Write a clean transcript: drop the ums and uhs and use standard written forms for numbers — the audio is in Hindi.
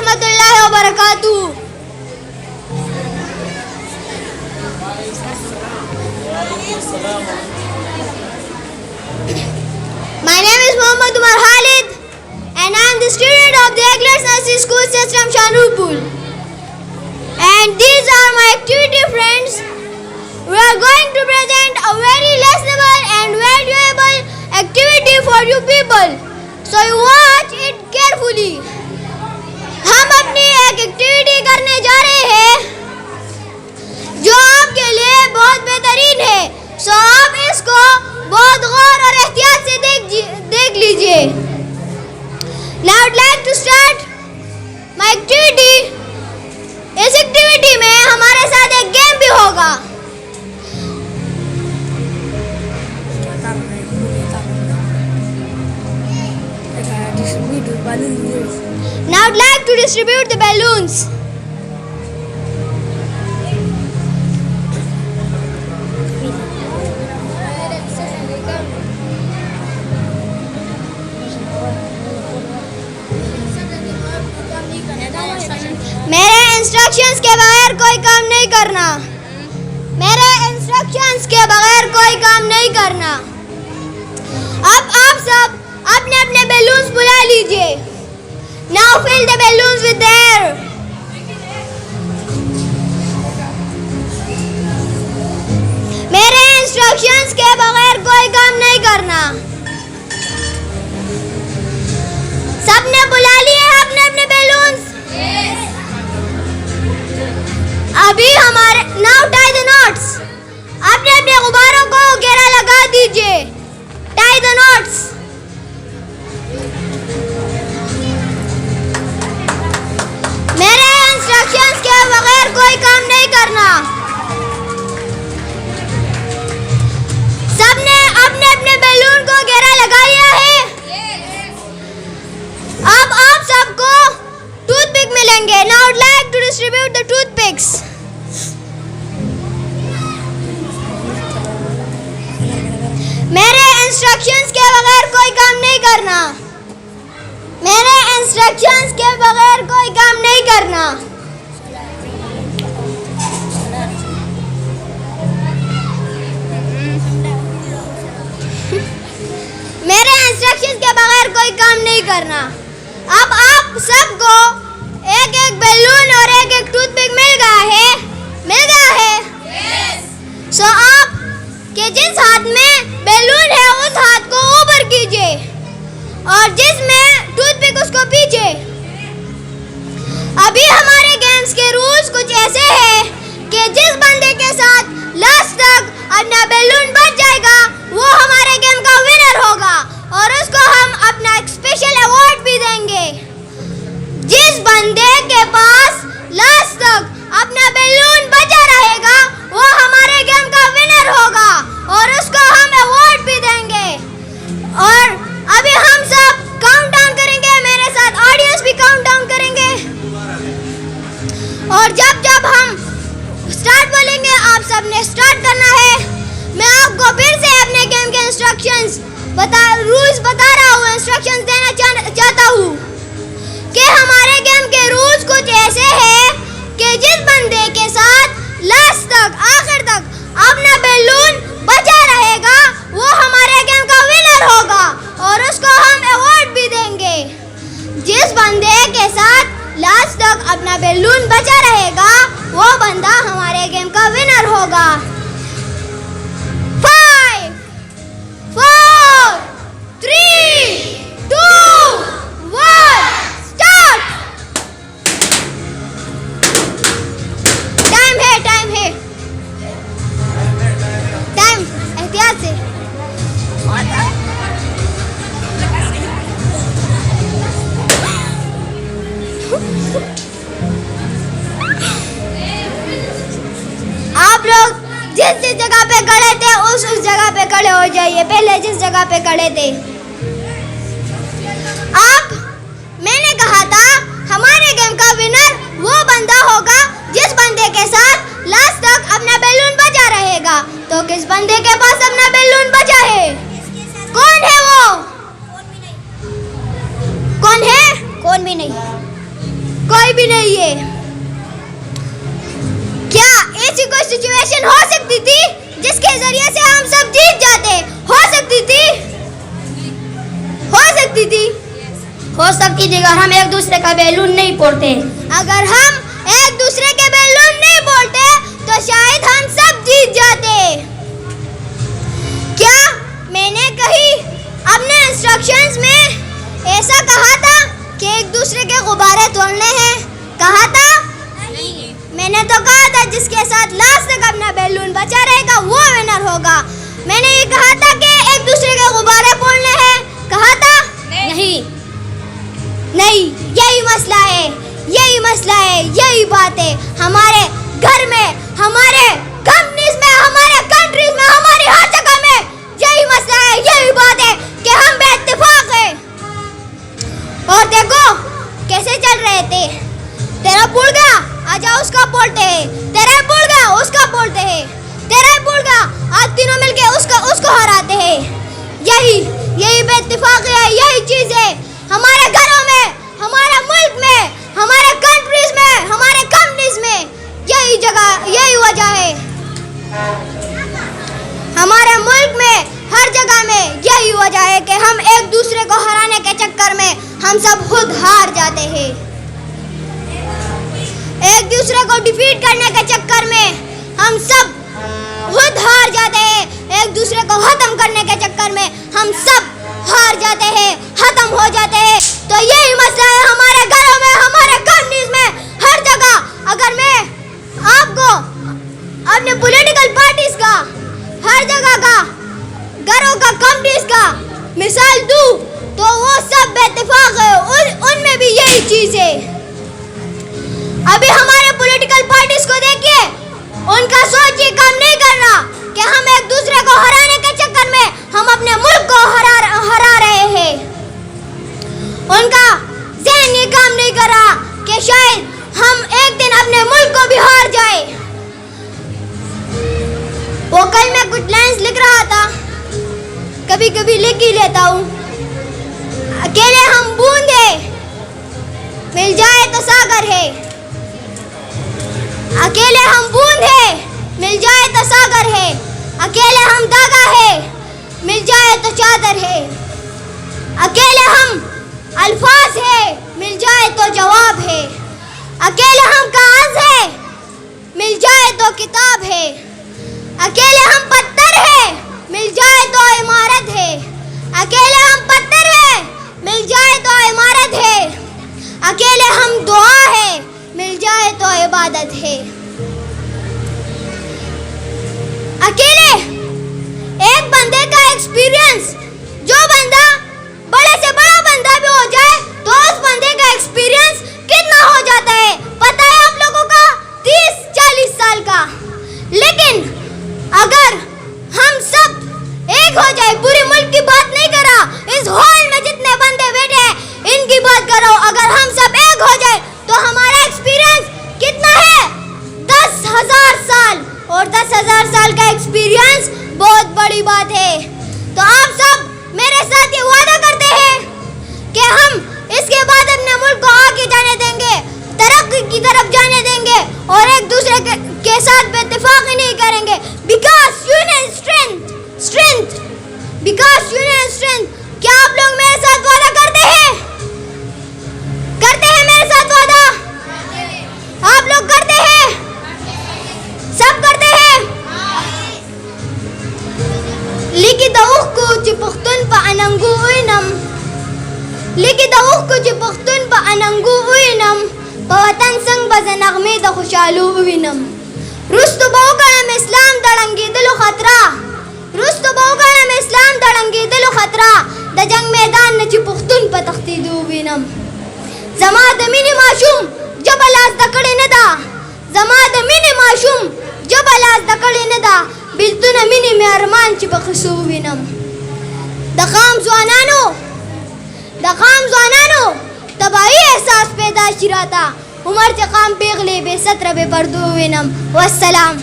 रहमतुल्लाहि व बरकातुहू। My name is Muhammad Umar Khalid and I am the student of the Eagles Nursery School system Shanupur. And these are my activity friends. We are going to present a very listenable and valuable activity for you people. So you watch it carefully. हम अपनी एक एक्टिविटी करने जा रहे हैं जो आपके लिए बहुत बेहतरीन है। सो आप इसको बहुत गौर और एहतियात से देख लीजिए। Now I would like to start my activity. इस एक्टिविटी में हमारे साथ एक गेम भी होगा। Now I would like to distribute the balloons. मेरे इंस्ट्रक्शंस के बगैर कोई काम नहीं करना। मेरे इंस्ट्रक्शंस के बगैर कोई काम नहीं करना। अब आप सब अपने अपने बैलून्स बुला लीजिए। Now fill the balloons with air. मेरे इंस्ट्रक्शंस के बगैर कोई काम नहीं करना। सबने बुला लिए अपने अपने बैलून्स? अभी हमारे Now tie the knots. अपने अपने गुब्बारों को घेरा लगा दीजिए। Tie the knots. मेरे इंस्ट्रक्शंस के बगैर कोई काम नहीं करना। सबने अपने अपने बैलून को घेरा लगा लिया है? अब आप सबको टूथपिक मिलेंगे। Now I would like to distribute the toothpicks. मेरे इंस्ट्रक्शंस के बगैर कोई काम नहीं करना। मेरे इंस्ट्रक्शंस के बगैर कोई काम नहीं करना। मेरे इंस्ट्रक्शंस के बगैर कोई काम नहीं करना। अब आप सबको एक एक बैलून और एक एक टूथपिक मिल गया है? मिल गया है? सो आप के जिस हाथ में बैलून है उस हाथ को ऊपर कीजिए और जिसमें टूथपिक उसको पीछे। अभी हमारे गेम्स के रूल्स कुछ ऐसे हैं कि जिस बंदे के साथ लास्ट तक अपना बैलून बच जाएगा वो हमारे गेम का विनर होगा और उसको हम अपना एक स्पेशल अवार्ड भी देंगे। जिस बंदे के पास लास्ट तक अपना बैलून बचा रहेगा वो हमारे गेम का विनर होगा और उसको हम अवार्ड भी देंगे। और अभी हम सब काउंट डाउन करेंगे, मेरे साथ ऑडियंस भी काउंट डाउन करेंगे और जब जब हम स्टार्ट बोलेंगे आप सब ने स्टार्ट करना है। मैं आपको फिर से अपने गेम के रूल्स बता रहा हूँ, इंस्ट्रक्शंस देना चाहता हूँ कि हमारे गेम के रूल्स कुछ ऐसे हैं कि जिस बंदे के साथ लास्ट तक आखिर तक अपना बैलून बचा रहेगा वो हमारे गेम का विनर होगा और उसको हम अवार्ड भी देंगे। जिस बंदे के साथ लास्ट तक अपना बैलून बचा रहेगा वो बंदा हमारे गेम का विनर होगा। 5 4 3 2 1 स्टार्ट। टाइम है टाइम एहतियात से। आप लोग जिस जगह पे खड़े थे उस जगह पे खड़े हो जाइए। पहले जिस जगह पे खड़े थे मैंने कहा था हमारे गेम का विनर वो बंदा होगा जिस बंदे के साथ लास्ट तक अपना बैलून बचा रहेगा। तो किस बंदे के पास अपना बैलून बचा है? कौन है वो? कौन है? कौन भी नहीं। कोई भी नहीं है। क्या ऐसी कोई सिचुएशन हो सकती थी जिसके जरिए से हम सब जीत जाते? हो सकती थी, हो सकती थी, हो सकती थी अगर हम एक दूसरे का बैलून नहीं फोड़ते। अगर हम एक दूसरे के बैलून नहीं फोड़ते तो शायद हम सब जीत जाते। क्या मैंने कहीं अपने इंस्ट्रक्शंस में ऐसा कहा था कि एक दूसरे के गुब्बारे तोड़ने हैं? कहा था? नहीं। मैंने तो कहा था जिसके साथ लास्ट तक अपना बैलून बचा रहेगा वो विनर होगा। मैंने ये कहा था कि एक दूसरे के गुब्बारे फोड़ने हैं? कहा था? नहीं। नहीं, यही मसला है, यही मसला है, यही बात है। हमारे घर में, हमारे कंपनीज में, हमारे कंट्रीज में, हमारी हर जगह में यही मसला है, यही बात है कि हम बेइत्तेफाक हैं। और देखो कैसे चल रहे थे। तेरा पुड़ गया, आजा उसका बोलते हैं। तेरा पुड़ गया, उसका बोलते हैं। तेरा पुड़ गया, आज तीनों मिलके उसको हराते हैं। यही बेइत्तेफाकी है, यही चीज है हमारे घरों में, हमारे मुल्क में, हमारे कंट्रीज में, हमारे कंपनीज में। यही जगह, यही वजह है हमारे मुल्क में, हर जगह में यही वजह है कि हम एक दूसरे को हराने के चक्कर में हम सब खुद हार जाते हैं। एक दूसरे को डिफीट करने के चक्कर में हम सब खुद हार जाते हैं। एक दूसरे को खत्म करने के चक्कर में हम सब हार जाते हैं, खत्म हो जाते हैं। तो यही मसला है हमारे घरों में, हमारे कंपनीज में, हर जगह। अगर मैं आपको अपने पॉलिटिकल पार्टीज का, हर जगह का, घरों का, कंपनीज का मिसाल दूं तो वो सब बेइत्तेफाक है। उनमें भी यही चीज है। अभी हमारे पॉलिटिकल पार्टीज को देखिए, उनका सोच ये काम नहीं कर रहा कि हम एक दूसरे को हराने के चक्कर में हम अपने मुल्क को हरा रहे हैं। उनका ज़हन ये काम नहीं कर रहा कि शायद हम एक दिन अपने मुल्क को भी हार जाए। वो कल मैं कुछ लाइन्स लिख रहा था, कभी कभी लिख ही लेता हूँ। अकेले हम बूंद है, मिल जाए तो सागर है। अकेले हम बूंद है, मिल जाए तो सागर है। अकेले हम धागा है, मिल जाए तो चादर है। अकेले हम अल्फाज है, मिल जाए तो जवाब है। अकेले हम कागज है, मिल जाए तो किताब है। अकेले हम पत्थर है, मिल जाए तो इमारत है। अकेले हम पत्थर है, मिल जाए तो इमारत है। अकेले हम दुआ है, मिल जाए तो इबादत है। अकेले एक बंदे का एक्सपीरियंस, जो बंदा बड़े से बड़ा बंदा भी हो जाए तो उस बंदे का एक्सपीरियंस कितना हो जाता है पता है आप लोगों का? 30-40 साल का। लेकिन अगर हम सब एक हो जाए, पूरे मुल्क की बात नहीं कर रहा, इस हॉल में जितने बंदे बैठे हैं इनकी बात कर रहा हूं, अगर हम सब एक हो जाए तो हमारा एक्सपीरियंस कितना है? 10,000 साल। और 10,000 साल का एक्सपीरियंस बहुत बड़ी बात है। तो आप सब मेरे साथ ये वादा करते हैं कि हम इसके बाद अपने मुल्क को आगे जाने देंगे, तरक्की की तरफ जाने देंगे और एक दूसरे के साथ बेइत्तेफाकी नहीं करेंगे। Because union strength, because union strength. क्या आप लोग मेरे साथ वादा करते हैं? करते हैं मेरे साथ वादा? आप लोग करते हैं? सब करते हैं? Liki daukku cipuktun pa ananggu uinam. Liki daukku cipuktun pa ananggu uinam. Pawatan sang bazanagmi da khushalu uinam. Rustu bauganam Islam dalangi dilu khatra. Rustu bauganam Islam dalangi dilu khatra. Da jang मैदान न cipuktun pa takhtidu uinam. Zama da mini maashum jabal az da kade nada. Zama da mini maashum jabal az da kade nada. बिल्तुना मिनी में अरमान चिपखसू विनम दखाम ज़वानानो तबाही एहसास पैदा शिराता उमर चकाम पेगले बेसत्र बे पर्दू विनम वस्सलाम।